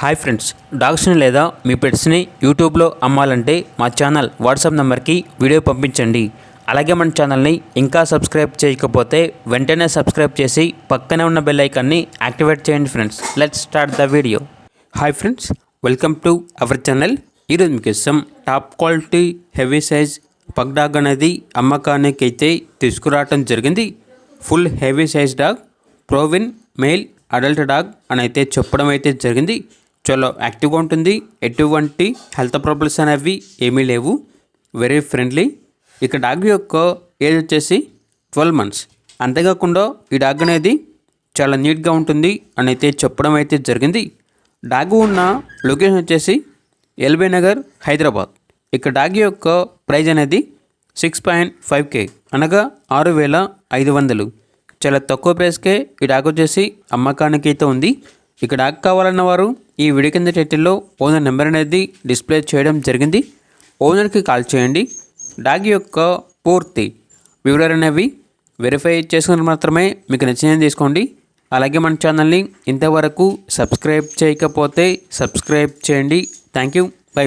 Hi friends, డాగ్స్ని లేదా మీ పెట్స్ని యూట్యూబ్లో అమ్మాలంటే మా ఛానల్ వాట్సాప్ నెంబర్కి వీడియో పంపించండి. అలాగే మన ఛానల్ని ఇంకా సబ్స్క్రైబ్ చేయకపోతే వెంటనే సబ్స్క్రైబ్ చేసి పక్కనే ఉన్న బెల్ ఐకాన్ని యాక్టివేట్ చేయండి friends. Let's start the video. Hi friends, welcome to our channel. ఈరోజు మీకోసం top quality heavy size pug dog అనేది అమ్మకానికి అయితే తీసుకురావడం జరిగింది. Full heavy size dog, proven male adult dog అని అయితే చెప్పడం అయితే జరిగింది. చాలా యాక్టివ్గా ఉంటుంది, ఎటువంటి హెల్త్ ప్రాబ్లమ్స్ అనేవి ఏమీ లేవు, వెరీ ఫ్రెండ్లీ. ఇక డాగ్ యొక్క ఏజ్ వచ్చేసి 12 months. అంతేకాకుండా ఈ డాగ్ అనేది చాలా నీట్గా ఉంటుంది అని అయితే చెప్పడం అయితే జరిగింది. డాగ్ ఉన్న లొకేషన్ వచ్చేసి ఎల్బీ నగర్, హైదరాబాద్. ఇక డాగ్ యొక్క ప్రైజ్ అనేది 6.5K అనగా 6,500. చాలా తక్కువ ప్రైస్కే ఈ డాగ్ వచ్చేసి అమ్మకానికి అయితే ఉంది. ఇక డాగ్ కావాలన్న వారు ఈ వీడియో కింద టైటిల్లో ఓనర్ నెంబర్ అనేది డిస్ప్లే చేయడం జరిగింది. ఓనర్కి కాల్ చేయండి. డాగ్ యొక్క పూర్తి వివరాలు అనేవి వెరిఫై చేసుకుని మాత్రమే మీకు నచ్చినది తీసుకోండి. అలాగే మన ఛానల్ని ఇంతవరకు సబ్స్క్రైబ్ చేయకపోతే సబ్స్క్రైబ్ చేయండి. Thank you. బై.